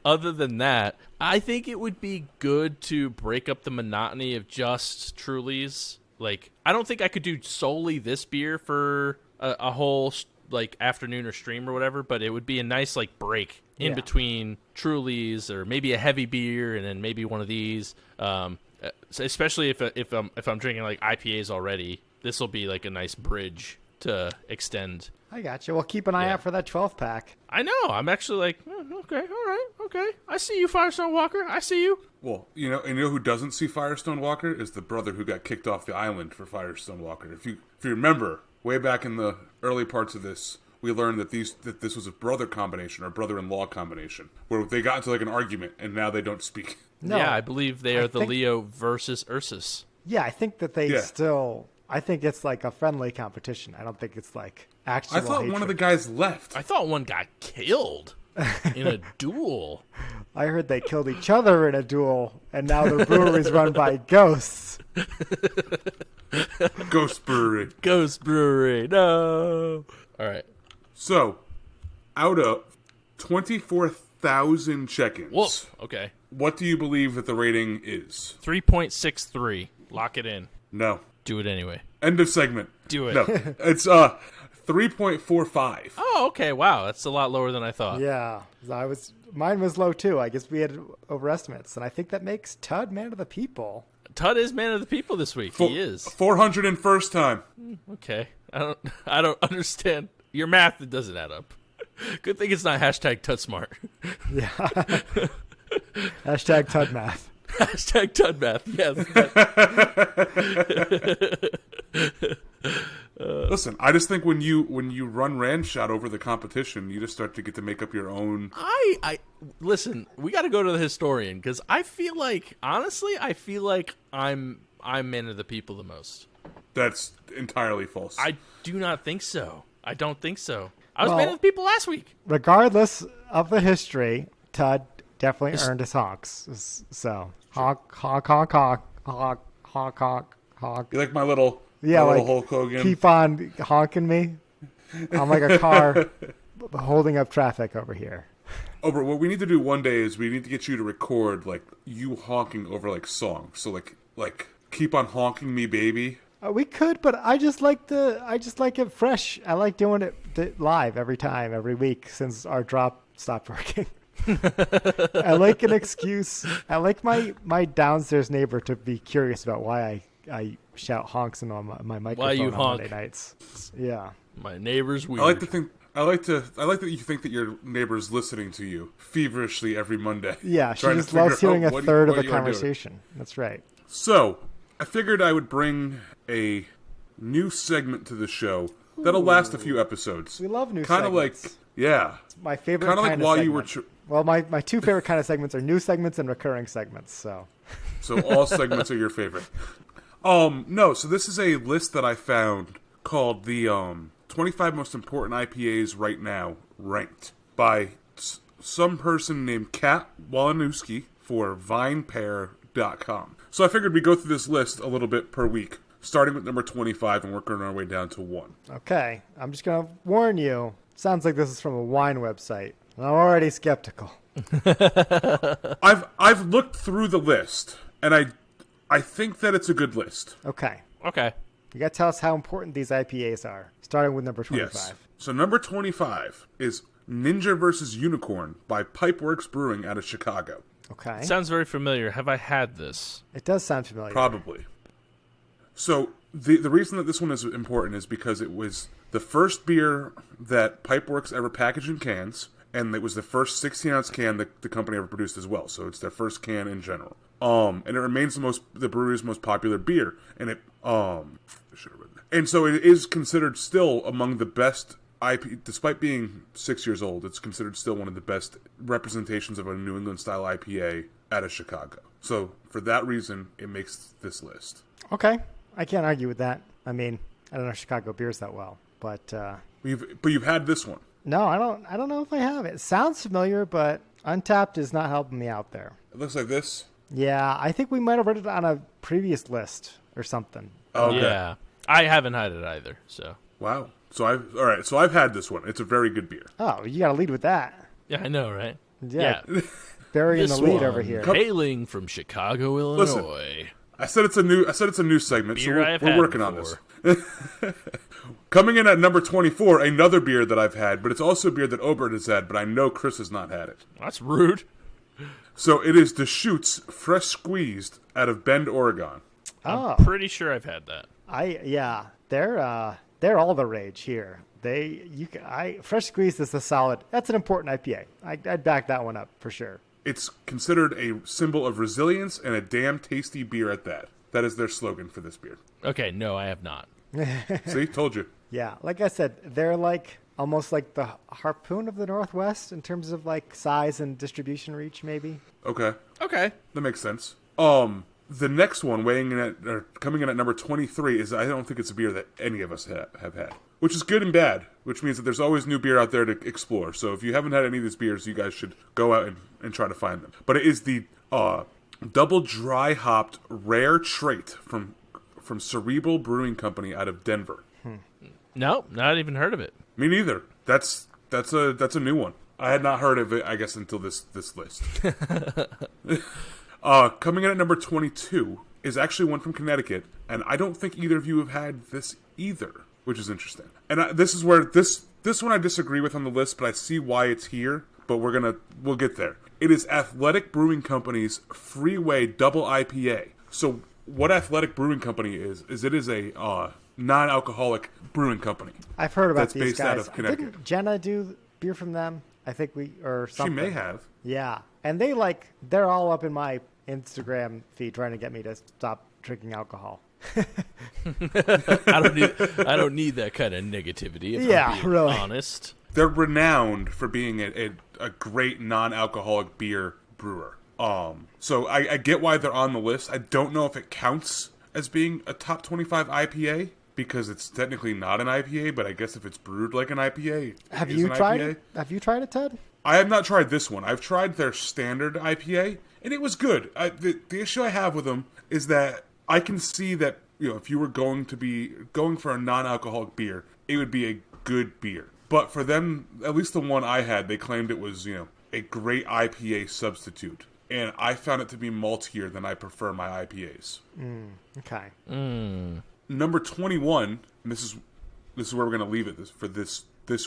other than that, I think it would be good to break up the monotony of just Trulies. Like, I don't think I could do solely this beer for a whole like afternoon or stream or whatever, but it would be a nice like break in between Trulies or maybe a heavy beer and then maybe one of these. Especially if I'm drinking like IPAs already, this will be like a nice bridge to extend. I got you. Well, keep an eye out for that 12-pack. I know. I'm actually like, okay, all right, okay. I see you, Firestone Walker. I see you. Well, you know who doesn't see Firestone Walker is the brother who got kicked off the island for Firestone Walker. If you remember, way back in the early parts of this, we learned that this was a brother combination or brother-in-law combination where they got into like an argument and now they don't speak. No, yeah, I believe they are the Leo versus Ursus. Yeah, I think that they still. I think it's like a friendly competition. I don't think it's like actual. I thought hatred. one of the guys left. I thought one got killed in a duel. I heard they killed each other in a duel, and now the brewery's run by ghosts. Ghost Brewery. Ghost Brewery. No. All right. So, out of 24,000 check-ins. Whoa. Okay. What do you believe that the rating is? 3.63. Lock it in. No. Do it anyway. End of segment. Do it. No. It's 3.45. Oh, okay. Wow. That's a lot lower than I thought. Yeah, mine was low too. I guess we had overestimates, and I think that makes Tud man of the people. Tud is man of the people this week. He is. 401st time. Okay. I don't understand. Your math, it doesn't add up. Good thing it's not hashtag TESmart. Yeah. Hashtag Tud math. Hashtag Tud math. Yes. Listen, I just think when you run Randshot over the competition, you just start to get to make up your own. I listen. We got to go to the historian because I feel like I'm man of the people the most. That's entirely false. I do not think so. I don't think so. I was man of the people last week. Regardless of the history, Tud definitely earned his honks. So honk, honk, honk, honk, honk, honk, honk, honk. You like my little Hulk Hogan? Keep on honking me. I'm like a car holding up traffic over here. Oh, but what we need to do one day is we need to get you to record like you honking over like songs. So like keep on honking me, baby. We could, but I just like it fresh. I like doing it live every week since our drop stopped working. I like an excuse. I like my downstairs neighbor to be curious about why I shout honks into my microphone Why you on honk? Monday nights. Yeah. My neighbor's weird. I like that you think that your neighbor's listening to you feverishly every Monday. Yeah, she trying to just loves figure hearing out a what third of you the are doing. conversation. That's right. So, I figured I would bring a new segment to the show that'll last a few episodes. We love new kind of like, segments. yeah. My favorite Kind of like kind while of you were... segment. Well, my two favorite kind of segments are new segments and recurring segments. So all segments are your favorite. No, so this is a list that I found called the 25 most important IPAs right now, ranked by some person named Kat Walanowski for vinepair.com. So I figured we'd go through this list a little bit per week, starting with number 25 and working our way down to 1. okay, I'm just gonna warn you. Sounds like this is from a wine website. I'm already skeptical. I've looked through the list, and I think that it's a good list. Okay, Okay. you gotta tell us how important these IPAs are. Starting with number 25. Yes. So number 25 is Ninja vs. Unicorn by Pipeworks Brewing out of Chicago. Okay, Sounds very familiar. Have I had this? it does sound familiar. Probably. So the reason that this one is important is because it was the first beer that Pipeworks ever packaged in cans, and it was the first 16-ounce can that the company ever produced as well. So it's their first can in general. And it remains the brewery's most popular beer, and it I should have written that. And so it is considered still among the best IP, despite being 6 years old. It's considered still one of the best representations of a New England style IPA out of Chicago. So for that reason, it makes this list. Okay, I can't argue with that. I mean, I don't know Chicago beers that well, but You've had this one. no, I don't know if I have it. It sounds familiar, but Untapped is not helping me out there. It looks like this. Yeah, I think we might have read it on a previous list or something. Oh, okay. Yeah. I haven't had it either, so. Wow. So I've had this one. It's a very good beer. Oh, you got to lead with that. Yeah, I know, right? Yeah. Burying the This lead one, over here. hailing from Chicago, Illinois. I said it's a new segment, so Beer I've we're had working on before. this. Coming in at number 24, another beer that I've had, but it's also a beer that Obert has had, but I know Chris has not had it. That's rude. So it is Deschutes Fresh Squeezed out of Bend, Oregon. Oh, Pretty sure I've had that. they're all the rage here. Fresh Squeezed is a solid. That's an important IPA. I'd back that one up for sure. It's considered a symbol of resilience and a damn tasty beer at that. That is their slogan for this beer. Okay, no, I have not. See, told you. Yeah, like I said, they're like almost like the Harpoon of the Northwest in terms of like size and distribution reach, maybe. Okay, Okay. that makes sense. The next one coming in at number 23 is, I don't think it's a beer that any of us have had, which is good and bad, which means that there's always new beer out there to explore. So if you haven't had any of these beers, you guys should go out and try to find them. But it is the double dry hopped rare trait from Cerebral Brewing Company out of Denver. No, not even heard of it. Me neither. That's a new one. I had not heard of it, I guess, until this list. Coming in at number 22 is actually one from Connecticut, and I don't think either of you have had this either, which is interesting. And this is where this one I disagree with on the list, but I see why it's here. But we'll get there. It is Athletic Brewing Company's Freeway Double IPA. So what Athletic Brewing Company is it is a non-alcoholic brewing company. I've heard about that's these based guys. out of Connecticut. Didn't Jenna do beer from them? I think or something. She may have. Yeah, and they're all up in my Instagram feed trying to get me to stop drinking alcohol. I don't need that kind of negativity. If I'm being really honest. They're renowned for being a great non-alcoholic beer brewer. So I get why they're on the list. I don't know if it counts as being a top 25 IPA because it's technically not an IPA, but I guess if it's brewed like an IPA, have you tried it? Have you tried it, Ted? I have not tried this one. I've tried their standard IPA, and it was good. The issue I have with them is that I can see that, if you were going for a non-alcoholic beer, it would be a good beer. But for them, at least the one I had, they claimed it was, a great IPA substitute. And I found it to be maltier than I prefer my IPAs. Okay. Number 21, and this is where we're going to leave it for this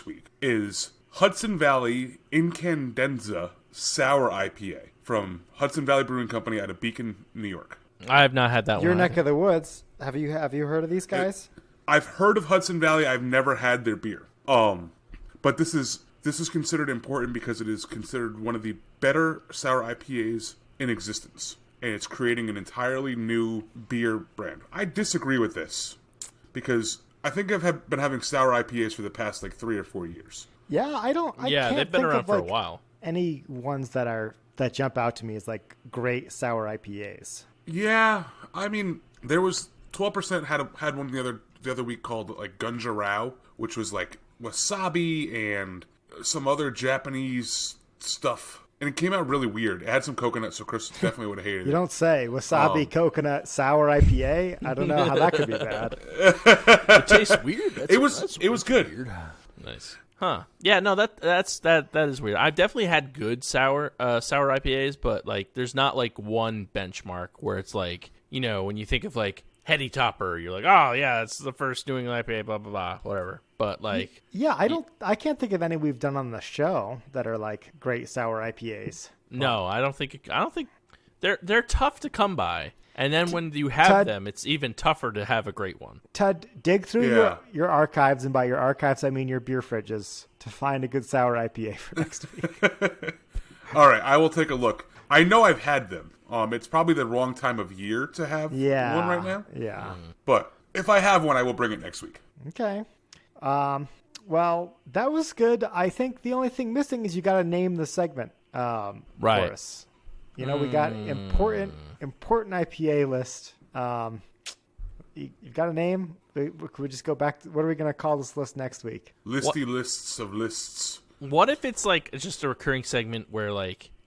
week, is Hudson Valley Incandenza Sour IPA from Hudson Valley Brewing Company out of Beacon, New York. I have not had that Your one. neck of the woods. Have you heard of these guys? I've heard of Hudson Valley. I've never had their beer. But this is considered important because it is considered one of the better sour IPAs in existence. And it's creating an entirely new beer brand. I disagree with this because I think I've been having sour IPAs for the past 3 or 4 years. Yeah, I Yeah, can't they've been think around of, for a while. Any ones that jump out to me as great sour IPAs. Yeah, I mean, there was 12% had one the other week called Gunja Rao, which was wasabi and some other Japanese stuff. And it came out really weird. It had some coconut, so Chris definitely would have hated it. You don't say. Wasabi coconut sour IPA? I don't know how that could be bad. It tastes weird. It was good. Weird. Nice. Huh. Yeah, no, that is weird. I've definitely had good sour IPAs, but there's not one benchmark where it's when you think of Heady Topper, you're oh yeah, it's the first New England IPA, blah blah blah, whatever. But yeah, I can't think of any we've done on the show that are great sour IPAs. No, I don't think they're tough to come by. And then when you have them, it's even tougher to have a great one. Ted, dig through your archives, and by your archives I mean your beer fridges, to find a good sour IPA for next week. All right, I will take a look. I know I've had them. It's probably the wrong time of year to have one right now. Yeah. But if I have one, I will bring it next week. Okay. Well, that was good. I think the only thing missing is you got to name the segment Right. for us. We got important IPA list. You got a name? Could we just go back to, what are we going to call this list next week? Listy lists of lists. What if it's just a recurring segment where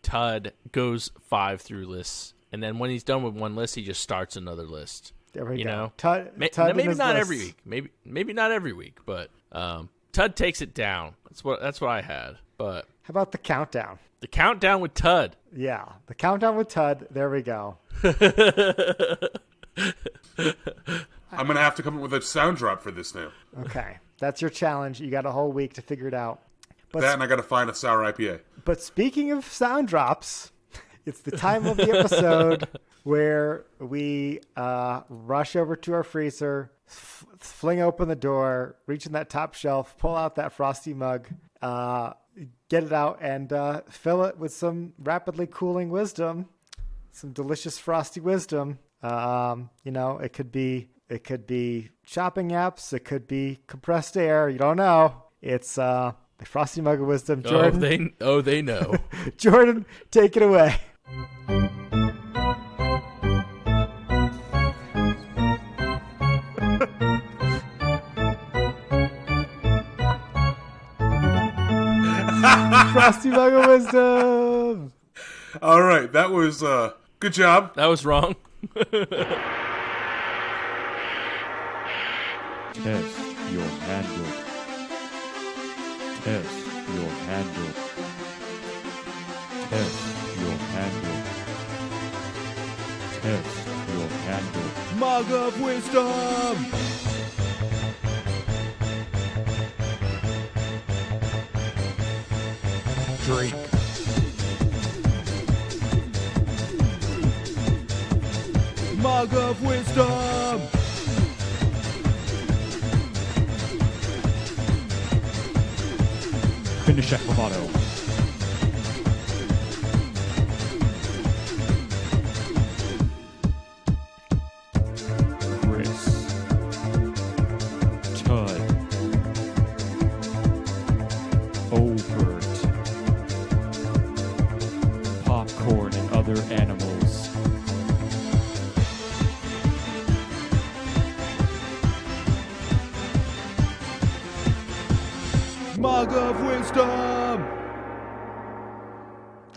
Todd goes 5 through lists, and then when he's done with one list, he just starts another list. There we go. Know? Todd Maybe not lists. every week. Maybe not every week, but Tud takes it down. That's what I had. But How about the countdown? the countdown with Tud. Yeah, the countdown with Tud. There we go. I'm going to have to come up with a sound drop for this now. Okay, that's your challenge. You got a whole week to figure it out. But That and I got to find a sour IPA. But speaking of sound drops, it's the time of the episode where we rush over to our freezer, fling open the door, reach in that top shelf, pull out that Frosty mug, get it out, and fill it with some rapidly cooling wisdom, some delicious Frosty wisdom. It could be shopping apps, it could be compressed air. You don't know. It's the Frosty mug of wisdom. Jordan. They know. Jordan, take it away. Frosty mug of wisdom. All right, that was good job. That was wrong. Test your handle. Test your handle. Test your handle. Test your handle. Mug of wisdom! Drink. Mug of wisdom! Finish that bravado. Chris. Tud. Overt. Popcorn and other animals. Mug of wisdom.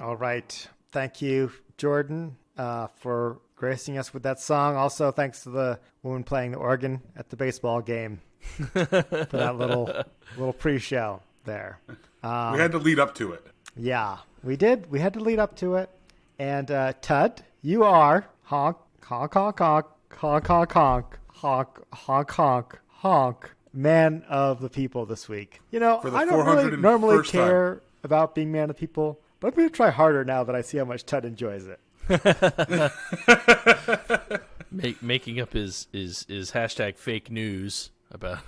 All right. Thank you, Jordan, for gracing us with that song. Also, thanks to the woman playing the organ at the baseball game for that little pre-show there. We had to lead up to it. Yeah, we did. We had to lead up to it. And Tud, you are honk, honk, honk, honk, honk, honk, honk, honk, honk, honk, honk, man of the people this week. You know, For the I don't really 401st normally time. care about being man of the people, but I'm going to try harder now that I see how much Tud enjoys it. Making up his hashtag fake news about.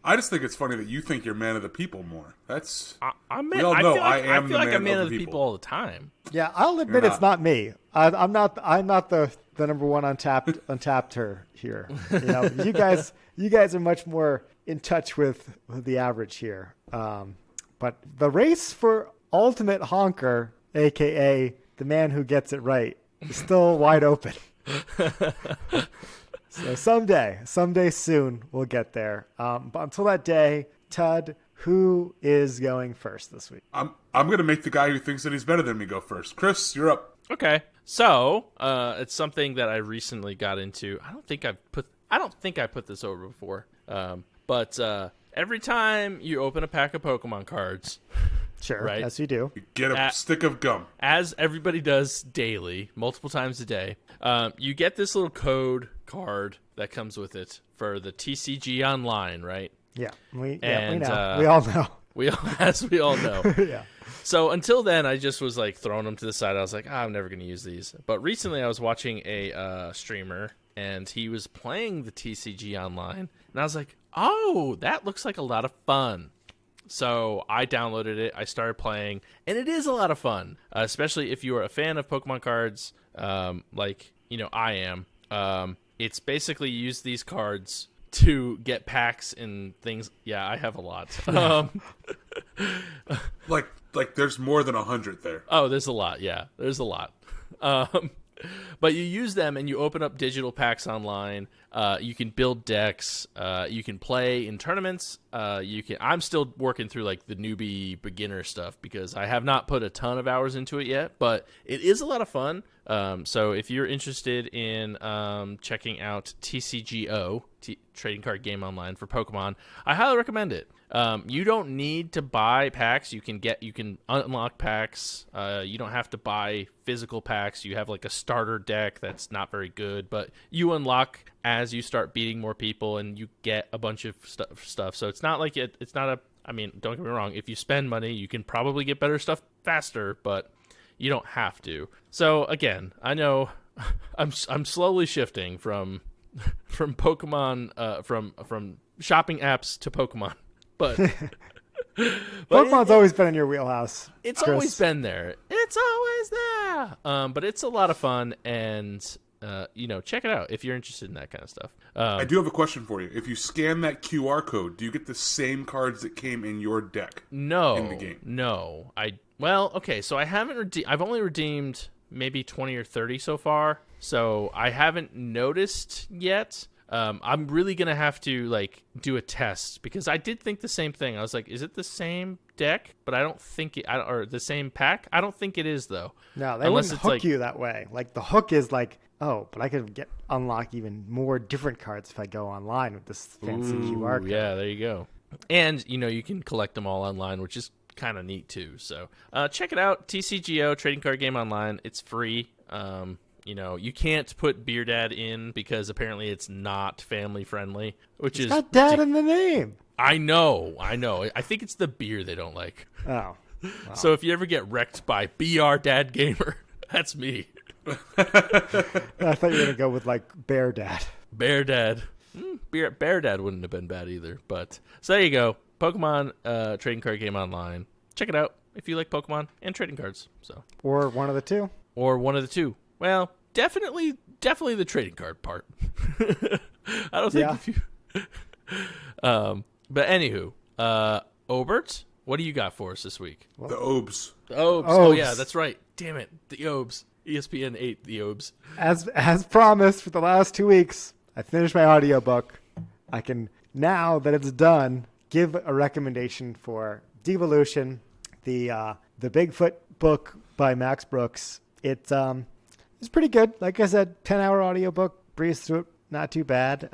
I just think it's funny that you think you're man of the people more. That's I'm we all know I am feel the like I'm man of the people. people all the time. Yeah, I'll admit You're it's not me. I'm not the number one untapped her here. You know, you guys are much more in touch with the average here. But the race for ultimate honker, aka the man who gets it right, is still wide open. So someday soon we'll get there. But until that day, Tud, who is going first this week? I'm going to make the guy who thinks that he's better than me go first. Chris, you're up. Okay, so it's something that I recently got into. I don't think I put this over before. But every time you open a pack of Pokemon cards, Sure, right? as you do. You get a stick of gum. as everybody does daily, multiple times a day, you get this little code card that comes with it for the TCG Online, right? Yeah, we And, know. We all know. As we all know. Yeah. So until then, I just was like throwing them to the side. I was like, I'm never going to use these. But recently, I was watching a streamer, and he was playing the TCG Online, and I was like, oh, that looks like a lot of fun. So I downloaded it. I started playing, and it is a lot of fun, especially if you are a fan of Pokemon cards, like I am. It's basically use these cards to get packs and things. Yeah, I have a lot. Like there's more than 100 there. Oh, there's a lot. Yeah, there's a lot. But you use them and you open up digital packs online. You can build decks. You can play in tournaments. I'm still working through like the newbie beginner stuff because I have not put a ton of hours into it yet. But it is a lot of fun. So if you're interested in checking out TCGO, Trading Card Game Online for Pokemon, I highly recommend it. You don't need to buy packs. You can unlock packs. You don't have to buy physical packs. You have like a starter deck that's not very good, but you unlock as you start beating more people, and you get a bunch of stuff. So it's not like it's not a. I mean, don't get me wrong. If you spend money, you can probably get better stuff faster, but you don't have to. So again, I know I'm slowly shifting from Pokemon from shopping apps to Pokemon, but Pokemon's always been in your wheelhouse. It's Chris. always been there. It's always there. But it's a lot of fun, and check it out if you're interested in that kind of stuff. I do have a question for you. If you scan that QR code, do you get the same cards that came in your deck? No, in the game? No. Okay, so I haven't I've only redeemed maybe 20 or 30 so far, so I haven't noticed yet. I'm really gonna have to do a test, because I did think the same thing. I was like, is it the same deck? But I don't think it, or the same pack. I don't think it is though. No, they wouldn't hook you that way. Like the hook is like, oh, but I could unlock even more different cards if I go online with this fancy QR code. Yeah, there you go. And you can collect them all online, which is kind of neat too. So check it out, TCGO Trading Card Game Online. It's free. You can't put Beer Dad in because apparently it's not family friendly, which it's got Dad in the name. I know. I think it's the beer they don't like. Oh. Wow. So if you ever get wrecked by BR Dad Gamer, that's me. I thought you were going to go with Bear Dad. Bear Dad. Bear Dad wouldn't have been bad either. But so there you go. Pokemon Trading Card Game Online. Check it out if you like Pokemon and trading cards. So Or one of the two. Well, definitely the trading card part. I don't think if you. But anywho, Obert, what do you got for us this week? The Obes. The Obes. Oh yeah, that's right. Damn it, the Obes. ESPN 8, the Obes. As promised for the last 2 weeks, I finished my audiobook. I can, now that it's done, give a recommendation for Devolution, the Bigfoot book by Max Brooks. It's pretty good. Like I said, 10-hour audiobook, breeze through it, not too bad.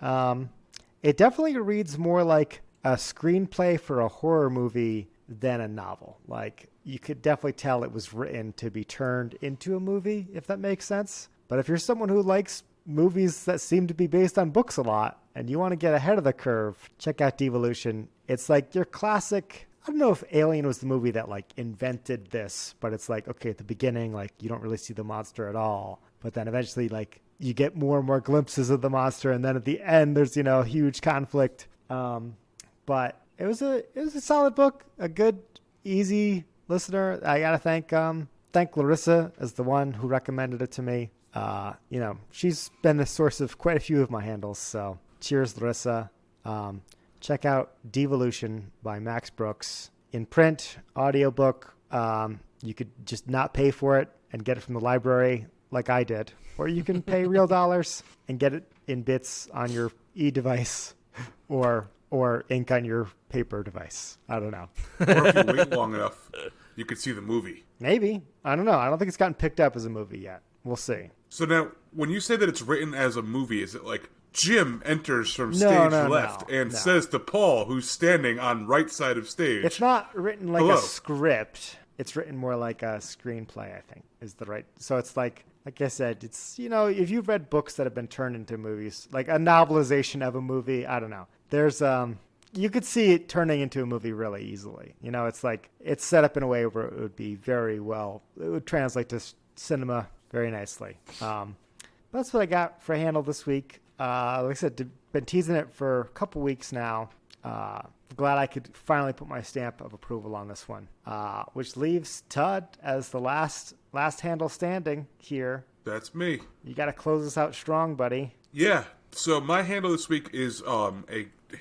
It definitely reads more like a screenplay for a horror movie than a novel. Like, you could definitely tell it was written to be turned into a movie, if that makes sense. But if you're someone who likes movies that seem to be based on books a lot and you want to get ahead of the curve, check out Devolution. It's like your classic. I don't know if Alien was the movie that invented this, but it's okay, at the beginning, you don't really see the monster at all. But then eventually, you get more and more glimpses of the monster. And then at the end, there's, huge conflict. But it was a solid book, a good, easy listener. I got to thank Larissa as the one who recommended it to me. She's been a source of quite a few of my handles. So cheers, Larissa. Check out Devolution by Max Brooks. In print, audiobook. You could just not pay for it and get it from the library like I did. Or you can pay real dollars and get it in bits on your e-device or ink on your paper device. I don't know. Or if you wait long enough, you could see the movie. Maybe. I don't know. I don't think it's gotten picked up as a movie yet. We'll see. So now, when you say that it's written as a movie, is it Jim enters from stage left and says to Paul, who's standing on right side of stage? It's not written like a script. It's written more like a screenplay, I think, is the right. So it's like I said, it's, if you've read books that have been turned into movies, like a novelization of a movie, I don't know. There's, you could see it turning into a movie really easily. It's it's set up in a way where it would be it would translate to cinema very nicely. That's what I got for a handle this week. Like I said, been teasing it for a couple weeks now. Glad I could finally put my stamp of approval on this one, which leaves Todd as the last handle standing here. That's me. You got to close us out strong, buddy. Yeah. So my handle this week is a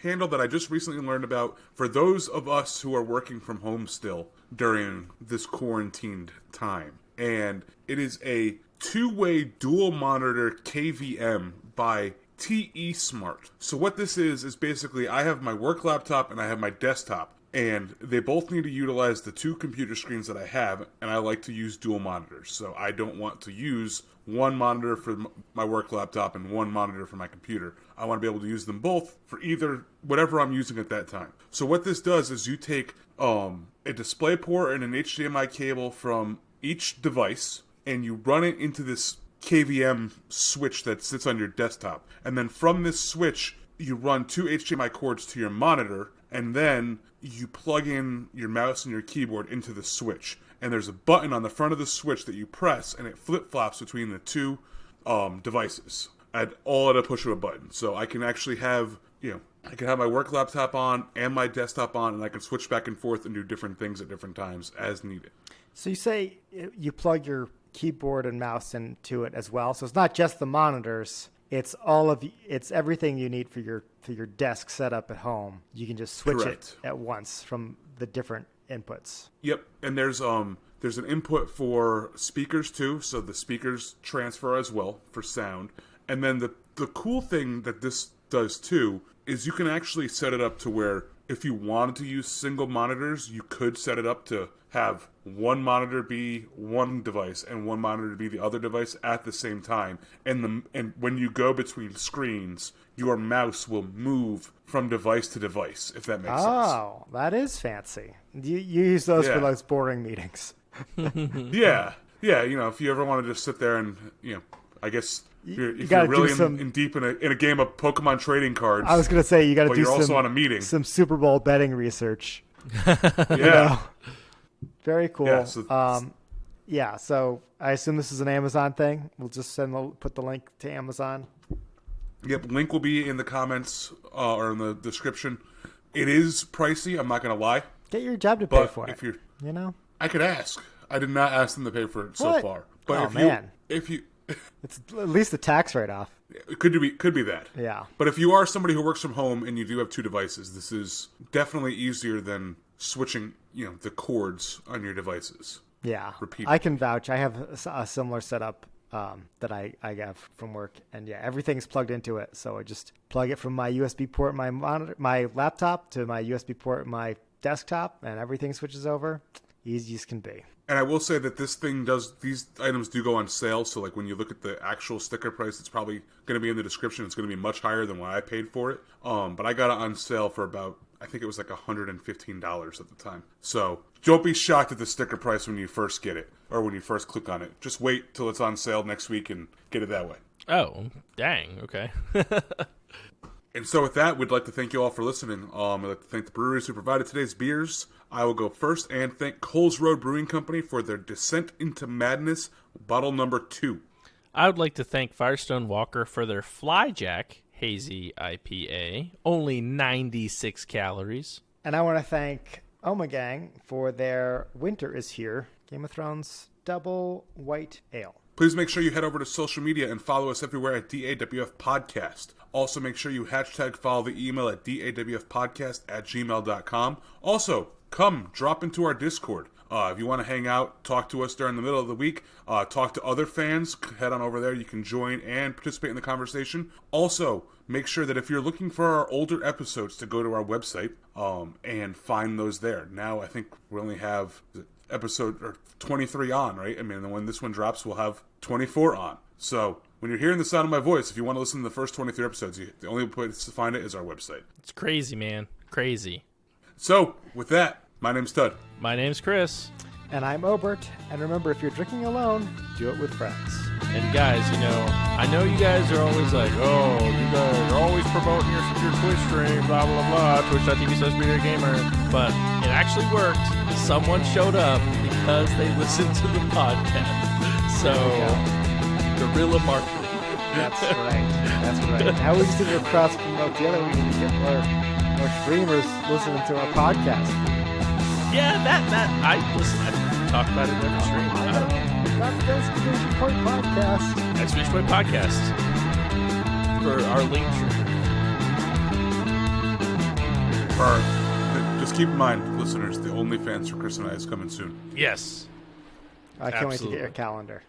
handle that I just recently learned about for those of us who are working from home still during this quarantined time. And it is a two-way dual monitor KVM by TESmart. So what this is basically I have my work laptop and I have my desktop, and they both need to utilize the two computer screens that I have, and I like to use dual monitors. So I don't want to use one monitor for my work laptop and one monitor for my computer. I want to be able to use them both for either whatever I'm using at that time. So what this does is you take a display port and an HDMI cable from each device, and you run it into this KVM switch that sits on your desktop. And then from this switch, you run 2 HDMI cords to your monitor, and then you plug in your mouse and your keyboard into the switch. And there's a button on the front of the switch that you press, and it flip-flops between the two devices all at a push of a button. So I can actually have, I can have my work laptop on and my desktop on, and I can switch back and forth and do different things at different times as needed. So you say you plug your keyboard and mouse into it as well. So it's not just the monitors. It's it's everything you need for your desk setup at home. You can just switch Correct. it at once from the different inputs. Yep, and there's an input for speakers too, so the speakers transfer as well for sound. And then the cool thing that this does too is you can actually set it up to where if you wanted to use single monitors, you could set it up to have one monitor be one device and one monitor be the other device at the same time. And when you go between screens, your mouse will move from device to device, if that makes sense. Oh, that is fancy. You use those for those boring meetings. Yeah. If you ever want to just sit there and, I guess if gotta you're really do in deep in a game of Pokemon trading cards. I was going to say you got to do you're also on a meeting. Some Super Bowl betting research. Yeah. Very cool. Yeah, so I assume this is an Amazon thing. We'll just put the link to Amazon. Yep, link will be in the comments or in the description. It is pricey, I'm not going to lie. Get your job to pay But for if it. you're, I could ask. I did not ask them to pay for it so What? far. But if you It's at least a tax write-off. it could be that. Yeah. But if you are somebody who works from home and you do have 2 devices, this is definitely easier than switching, the cords on your devices. Yeah. Repeat. I can vouch. I have a similar setup that I have from work, and everything's plugged into it. So I just plug it from my USB port, my laptop to my USB port, my desktop, and everything switches over. Easy as can be. And I will say that these items do go on sale. So like when you look at the actual sticker price, it's probably going to be in the description. It's going to be much higher than what I paid for it. But I got it on sale for about, I think it was like $115 at the time. So don't be shocked at the sticker price when you first get it or when you first click on it. Just wait till it's on sale next week and get it that way. Oh, dang. Okay. And so with that, we'd like to thank you all for listening. I'd like to thank the breweries who provided today's beers. I will go first and thank Coles Road Brewing Company for their Descent into Madness bottle number 2. I would like to thank Firestone Walker for their Flyjack Hazy IPA, only 96 calories. And I want to thank Omegang for their Winter is Here Game of Thrones Double White Ale. Please make sure you head over to social media and follow us everywhere at DAWF Podcast. Also, make sure you follow the email at dawfpodcast@gmail.com. Also, come drop into our Discord. If you want to hang out, talk to us during the middle of the week, talk to other fans, head on over there. You can join and participate in the conversation. Also, make sure that if you're looking for our older episodes, to go to our website and find those there. Now, I think we only have episode 23 on, right? I mean, when this one drops, we'll have 24 on. So when you're hearing the sound of my voice, if you want to listen to the first 23 episodes, the only place to find it is our website. It's crazy, man. Crazy. So with that, my name's Tud. My name's Chris. And I'm Obert. And remember, if you're drinking alone, do it with friends. And guys, I know you guys are always like, oh, you guys are always promoting your Twitch stream, blah, blah, blah, twitch.tv/BeardGamer. But it actually worked. Someone showed up because they listened to the podcast. So, guerrilla marketing. That's right. Now we just need to cross promote the other. We need to get more streamers listening to our podcast. Yeah, that I talk about it every stream. Not the Exclamation Point Podcast. Exclamation Point Podcast for our link tree. Just keep in mind, listeners, the OnlyFans for Chris and I is coming soon. Yes. I can't wait to get your calendar.